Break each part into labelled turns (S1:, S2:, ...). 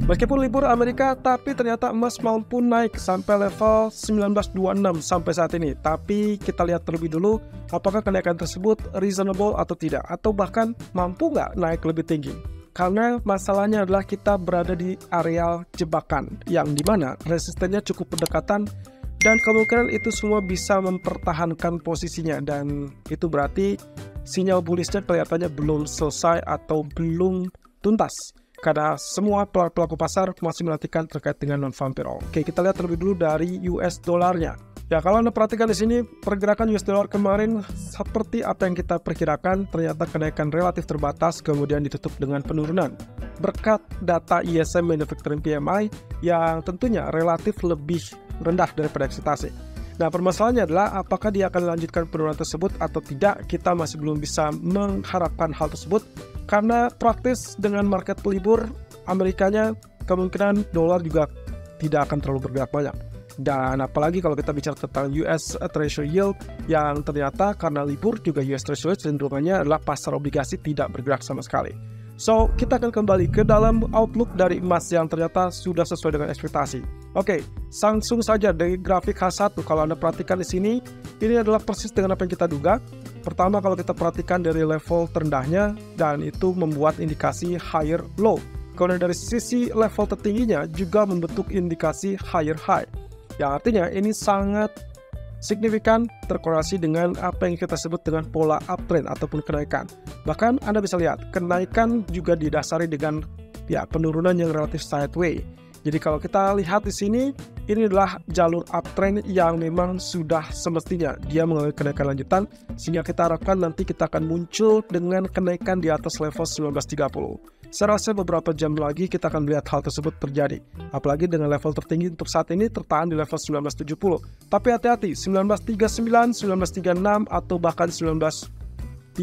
S1: Meskipun libur Amerika, tapi ternyata emas mampu naik sampai level 1926 sampai saat ini. Tapi kita lihat terlebih dulu, apakah kenaikan tersebut reasonable atau tidak, atau bahkan mampu nggak naik lebih tinggi. Karena masalahnya adalah kita berada di area jebakan, yang dimana resistennya cukup berdekatan, dan kemungkinan itu semua bisa mempertahankan posisinya. Dan itu berarti sinyal bullishnya kelihatannya belum selesai atau belum tuntas, karena semua pelaku pasar masih menantikan terkait dengan non-farm payroll. Oke, kita lihat terlebih dulu dari US dollarnya. Ya, kalau Anda perhatikan di sini, pergerakan US dollar kemarin seperti apa yang kita perkirakan, ternyata kenaikan relatif terbatas kemudian ditutup dengan penurunan berkat data ISM Manufacturing PMI yang tentunya relatif lebih rendah daripada ekspektasi. Nah, permasalahannya adalah apakah dia akan melanjutkan penurunan tersebut atau tidak. Kita masih belum bisa mengharapkan hal tersebut karena praktis dengan market libur Amerikanya, kemungkinan dolar juga tidak akan terlalu bergerak banyak. Dan apalagi kalau kita bicara tentang US Treasury Yield yang ternyata karena libur juga US Treasury Yield cenderungannya adalah pasar obligasi tidak bergerak sama sekali. So, kita akan kembali ke dalam outlook dari emas yang ternyata sudah sesuai dengan ekspektasi. Oke, langsung saja dari grafik H1, kalau Anda perhatikan di sini, ini adalah persis dengan apa yang kita duga. Pertama, kalau kita perhatikan dari level terendahnya, dan itu membuat indikasi higher low. Kemudian dari sisi level tertingginya juga membentuk indikasi higher high. Yang artinya ini sangat signifikan terkorelasi dengan apa yang kita sebut dengan pola uptrend ataupun kenaikan. Bahkan Anda bisa lihat kenaikan juga didasari dengan penurunan yang relatif sideways. Jadi kalau kita lihat di sini, ini adalah jalur uptrend yang memang sudah semestinya dia mengalami kenaikan lanjutan, sehingga kita harapkan nanti kita akan muncul dengan kenaikan di atas level 1930. Saya rasa beberapa jam lagi kita akan melihat hal tersebut terjadi. Apalagi dengan level tertinggi untuk saat ini tertahan di level 1970. Tapi hati-hati, 1939, 1936, atau bahkan 1932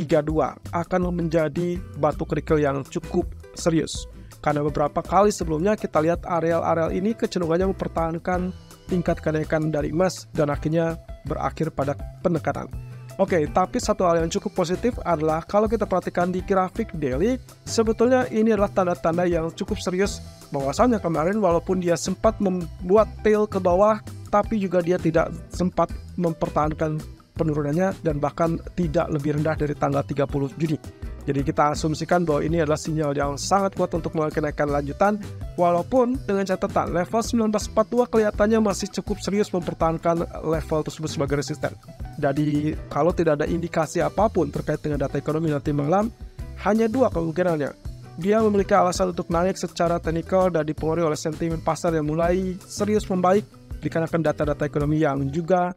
S1: akan menjadi batu kerikil yang cukup serius. Karena beberapa kali sebelumnya kita lihat areal-areal ini kecenderungannya mempertahankan tingkat kenaikan dari emas dan akhirnya berakhir pada penekanan. Oke, tapi satu hal yang cukup positif adalah kalau kita perhatikan di grafik daily, sebetulnya ini adalah tanda-tanda yang cukup serius bahwasannya kemarin walaupun dia sempat membuat tail ke bawah, tapi juga dia tidak sempat mempertahankan penurunannya dan bahkan tidak lebih rendah dari tanggal 30 Juni. Jadi kita asumsikan bahwa ini adalah sinyal yang sangat kuat untuk melakukan kenaikan lanjutan, walaupun dengan catatan level 1942 kelihatannya masih cukup serius mempertahankan level tersebut sebagai resisten. Jadi kalau tidak ada indikasi apapun terkait dengan data ekonomi nanti malam, hanya dua kemungkinannya. Dia memiliki alasan untuk naik secara teknikal dan dipengaruhi oleh sentimen pasar yang mulai serius membaik dikarenakan data-data ekonomi yang juga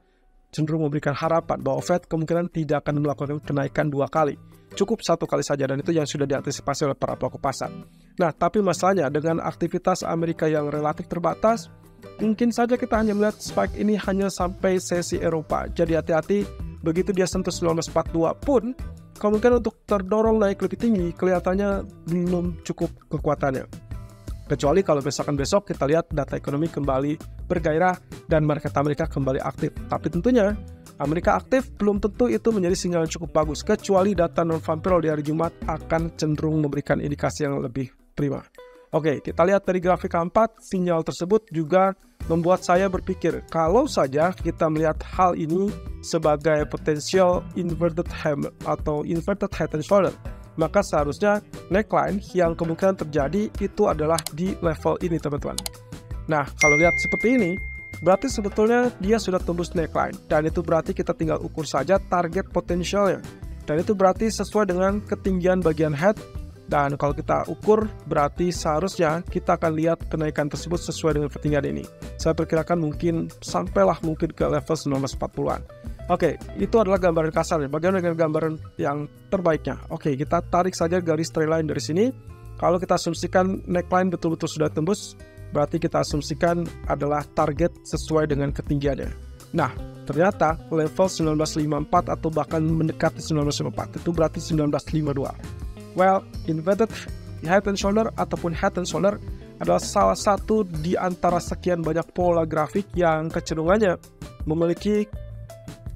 S1: cenderung memberikan harapan bahwa Fed kemungkinan tidak akan melakukan kenaikan dua kali. Cukup satu kali saja, dan itu yang sudah diantisipasi oleh para pelaku pasar. Nah, tapi masalahnya dengan aktivitas Amerika yang relatif terbatas, mungkin saja kita hanya melihat spike ini hanya sampai sesi Eropa. Jadi hati-hati, begitu dia sentuh 1942 pun, kemungkinan untuk terdorong naik lebih tinggi kelihatannya belum cukup kekuatannya. Kecuali kalau besok kita lihat data ekonomi kembali bergairah dan market Amerika kembali aktif. Tapi tentunya Amerika aktif belum tentu itu menjadi sinyal yang cukup bagus, kecuali data non-farm payroll di hari Jumat akan cenderung memberikan indikasi yang lebih prima. Oke, kita lihat dari grafik keempat, sinyal tersebut juga membuat saya berpikir kalau saja kita melihat hal ini sebagai potensial inverted hammer atau inverted head and shoulder, maka seharusnya neckline yang kemungkinan terjadi itu adalah di level ini, teman-teman. Nah, kalau lihat seperti ini, berarti sebetulnya dia sudah tembus neckline, dan itu berarti kita tinggal ukur saja target potensialnya, dan itu berarti sesuai dengan ketinggian bagian head. Dan kalau kita ukur, berarti seharusnya kita akan lihat kenaikan tersebut sesuai dengan ketinggian ini. Saya perkirakan mungkin sampailah mungkin ke level 1940-an. Oke, itu adalah gambaran kasarnya. Bagaimana dengan gambaran yang terbaiknya? Oke, kita tarik saja garis trend line dari sini. Kalau kita asumsikan neckline betul-betul sudah tembus, berarti kita asumsikan adalah target sesuai dengan ketinggiannya. Nah, ternyata level 1954 atau bahkan mendekati 1954, itu berarti 1952. Well, inverted head and shoulder ataupun head and shoulder adalah salah satu di antara sekian banyak pola grafik yang kecenderungannya memiliki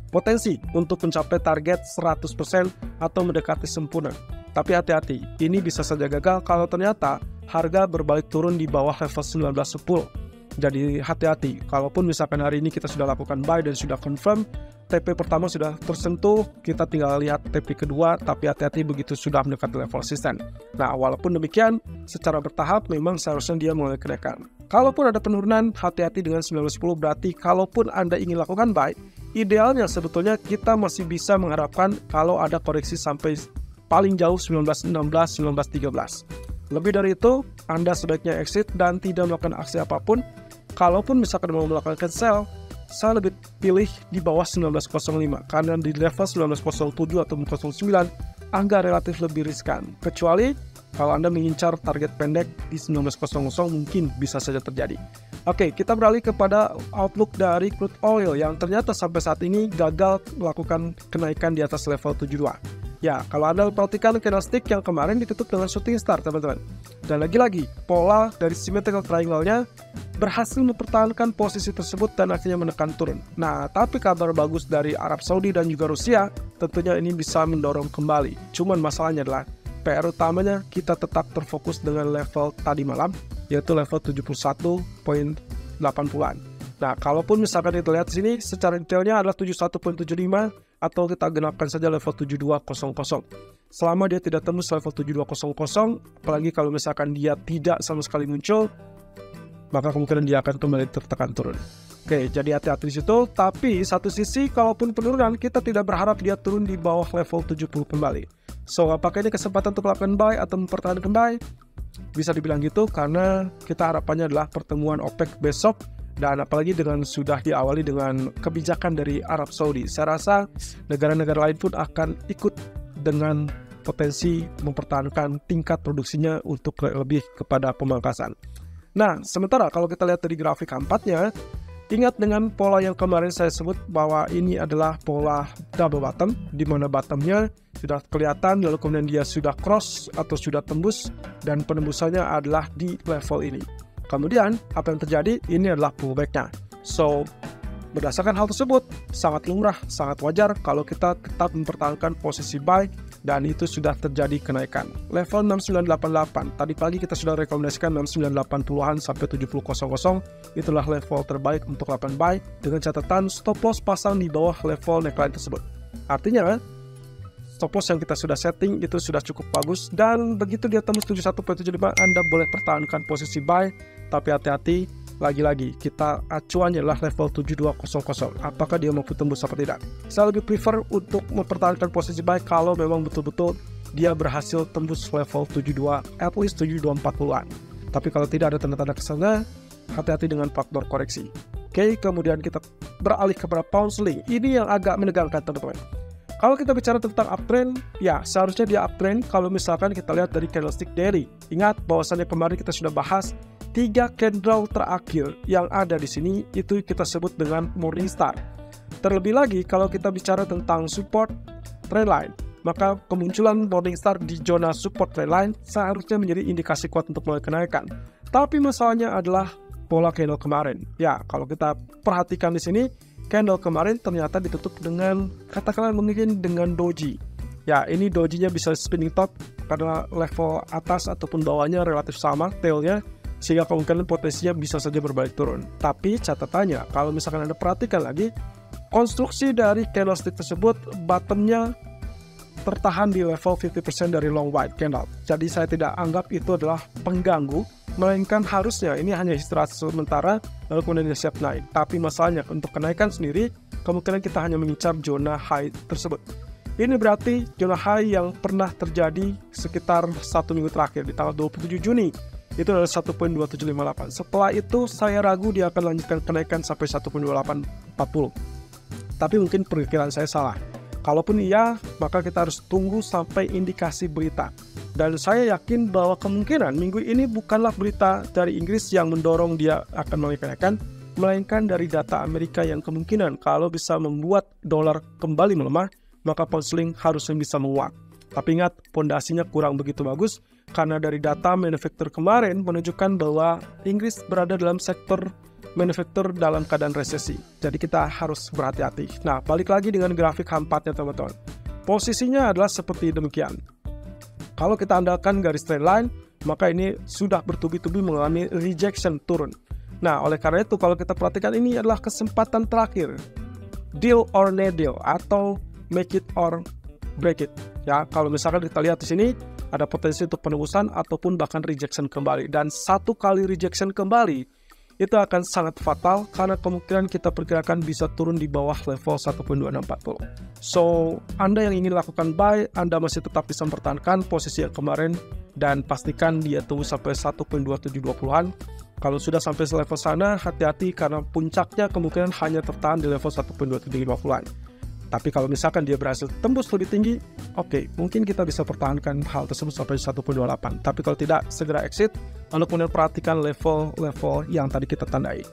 S1: potensi untuk mencapai target 100% atau mendekati sempurna. Tapi hati-hati, ini bisa saja gagal kalau ternyata harga berbalik turun di bawah level 1910. Jadi hati-hati, kalaupun misalkan hari ini kita sudah lakukan buy dan sudah confirm TP pertama sudah tersentuh, kita tinggal lihat TP kedua, tapi hati-hati begitu sudah mendekati level resisten. Nah, walaupun demikian, secara bertahap memang seharusnya dia mulai kenaikan. Kalaupun ada penurunan, hati-hati dengan 1910, berarti kalaupun Anda ingin lakukan buy, idealnya sebetulnya kita masih bisa mengharapkan kalau ada koreksi sampai paling jauh 1916, 1913. Lebih dari itu, Anda sebaiknya exit dan tidak melakukan aksi apapun. Kalaupun misalkan mau melakukan sell, saya lebih pilih di bawah 1905 karena di level 1907 atau 09 agak relatif lebih riskan. Kecuali kalau Anda mengincar target pendek di 1900 mungkin bisa saja terjadi. Oke, kita beralih kepada outlook dari crude oil yang ternyata sampai saat ini gagal melakukan kenaikan di atas level 72. Ya, kalau Anda perhatikan candlestick yang kemarin ditutup dengan shooting star, teman-teman. Dan lagi-lagi, pola dari symmetrical triangle-nya berhasil mempertahankan posisi tersebut dan akhirnya menekan turun. Nah, tapi kabar bagus dari Arab Saudi dan juga Rusia, tentunya ini bisa mendorong kembali. Cuman masalahnya adalah, PR utamanya kita tetap terfokus dengan level tadi malam, yaitu level 71.80-an. Nah, kalaupun misalkan kita lihat sini, secara detailnya adalah 71.75, atau kita genapkan saja level 7200. Selama dia tidak tembus level 7200, apalagi kalau misalkan dia tidak sama sekali muncul, maka kemungkinan dia akan kembali tertekan turun. Oke, jadi hati-hati di situ. Tapi satu sisi, kalaupun penurunan, kita tidak berharap dia turun di bawah level 70 kembali. So, apakah ini kesempatan untuk melakukan buy atau mempertahankan buy? Bisa dibilang gitu, karena kita harapannya adalah pertemuan OPEC besok. Dan apalagi dengan sudah diawali dengan kebijakan dari Arab Saudi, saya rasa negara-negara lain pun akan ikut dengan potensi mempertahankan tingkat produksinya untuk lebih kepada pemangkasan. Nah, sementara kalau kita lihat dari grafik keempatnya, ingat dengan pola yang kemarin saya sebut bahwa ini adalah pola double bottom, di mana bottomnya sudah kelihatan, lalu kemudian dia sudah cross atau sudah tembus, dan penembusannya adalah di level ini. Kemudian, apa yang terjadi? Ini adalah pullback-nya. So, berdasarkan hal tersebut, sangat lumrah, sangat wajar kalau kita tetap mempertahankan posisi buy, dan itu sudah terjadi kenaikan. Level 6988, tadi pagi kita sudah rekomendasikan 6980-an sampai 7000, itulah level terbaik untuk lakukan buy, dengan catatan stop loss pasang di bawah level neckline tersebut. Artinya, stop loss yang kita sudah setting itu sudah cukup bagus, dan begitu dia tembus 71.75, Anda boleh pertahankan posisi buy, tapi hati-hati, lagi-lagi kita acuannya adalah level 7200. Apakah dia mampu tembus atau tidak? Saya lebih prefer untuk mempertahankan posisi buy kalau memang betul-betul dia berhasil tembus level 72, at least 7240-an. Tapi kalau tidak ada tanda-tanda kesana, hati-hati dengan faktor koreksi. Oke, kemudian kita beralih kepada pound sterling. Ini yang agak menegangkan, teman-teman. Kalau kita bicara tentang uptrend, ya seharusnya dia uptrend kalau misalkan kita lihat dari candlestick daily. Ingat bahwasannya kemarin kita sudah bahas 3 candle terakhir yang ada di sini itu kita sebut dengan Morningstar. Terlebih lagi kalau kita bicara tentang support trendline, maka kemunculan Morningstar di zona support trendline seharusnya menjadi indikasi kuat untuk mulai kenaikan. Tapi masalahnya adalah pola candle kemarin. Ya, kalau kita perhatikan di sini, candle kemarin ternyata ditutup dengan katakanlah mungkin dengan doji. Ya, ini dojinya bisa spinning top karena level atas ataupun bawahnya relatif sama tailnya, sehingga kemungkinan potensinya bisa saja berbalik turun. Tapi catatannya, kalau misalkan Anda perhatikan lagi, konstruksi dari candlestick tersebut bottomnya tertahan di level 50% dari long white candle. Jadi saya tidak anggap itu adalah pengganggu, melainkan harusnya ini hanya istirahat sementara lalu kemudian dia siap naik. Tapi masalahnya untuk kenaikan sendiri, kemungkinan kita hanya mengincar zona high tersebut. Ini berarti zona high yang pernah terjadi sekitar 1 minggu terakhir di tanggal 27 Juni. Itu adalah 1.2758. Setelah itu saya ragu dia akan lanjutkan kenaikan sampai 1.2840. Tapi mungkin perkiraan saya salah. Kalaupun iya, maka kita harus tunggu sampai indikasi berita. Dan saya yakin bahwa kemungkinan minggu ini bukanlah berita dari Inggris yang mendorong dia akan mulai kenaikan, melainkan dari data Amerika yang kemungkinan kalau bisa membuat dolar kembali melemah, maka pound sterling harusnya bisa menguat. Tapi ingat, pondasinya kurang begitu bagus, karena dari data manufaktur kemarin menunjukkan bahwa Inggris berada dalam sektor manufaktur dalam keadaan resesi. Jadi kita harus berhati-hati. Nah, balik lagi dengan grafik H4-nya teman-teman. Posisinya adalah seperti demikian. Kalau kita andalkan garis trend line, maka ini sudah bertubi-tubi mengalami rejection turun. Nah, oleh karena itu kalau kita perhatikan ini adalah kesempatan terakhir, deal or no deal atau make it or break it. Ya, kalau misalkan kita lihat di sini ada potensi untuk penembusan ataupun bahkan rejection kembali, dan satu kali rejection kembali itu akan sangat fatal karena kemungkinan kita perkirakan bisa turun di bawah level 1.2640. So, Anda yang ingin lakukan buy, Anda masih tetap bisa mempertahankan posisi yang kemarin dan pastikan dia tunggu sampai 1.2720-an. Kalau sudah sampai level sana, hati-hati karena puncaknya kemungkinan hanya tertahan di level 1.2750-an. Tapi kalau misalkan dia berhasil tembus lebih tinggi, oke, mungkin kita bisa pertahankan hal tersebut sampai 1.28. Tapi kalau tidak, segera exit, lalu kemudian perhatikan level-level yang tadi kita tandai.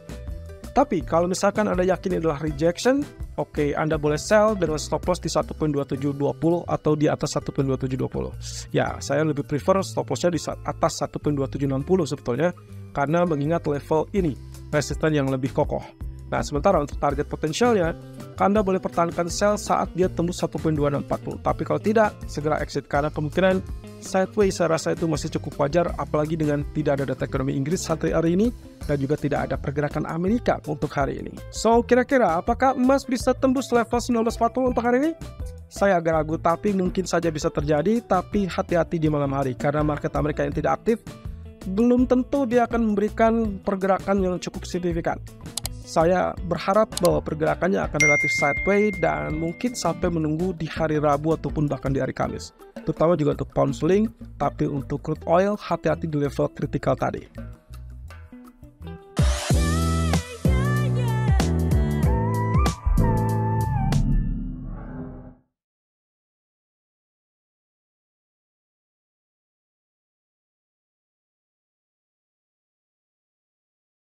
S1: Tapi kalau misalkan Anda yakin ini adalah rejection, oke, Anda boleh sell dengan stop loss di 1.2720 atau di atas 1.2720. Ya, saya lebih prefer stop lossnya di atas 1.2760 sebetulnya, karena mengingat level ini resisten yang lebih kokoh. Nah, sementara untuk target potensialnya, Anda boleh pertahankan sell saat dia tembus 1.2640. Tapi kalau tidak, segera exit karena kemungkinan sideways saya rasa itu masih cukup wajar, apalagi dengan tidak ada data ekonomi Inggris hari ini dan juga tidak ada pergerakan Amerika untuk hari ini. So, kira-kira apakah emas bisa tembus level 1940 untuk hari ini? Saya agak ragu, tapi mungkin saja bisa terjadi, tapi hati-hati di malam hari karena market Amerika yang tidak aktif belum tentu dia akan memberikan pergerakan yang cukup signifikan. Saya berharap bahwa pergerakannya akan relatif sideways dan mungkin sampai menunggu di hari Rabu ataupun bahkan di hari Kamis. Terutama juga untuk pound sterling, tapi untuk crude oil hati-hati di level kritikal tadi.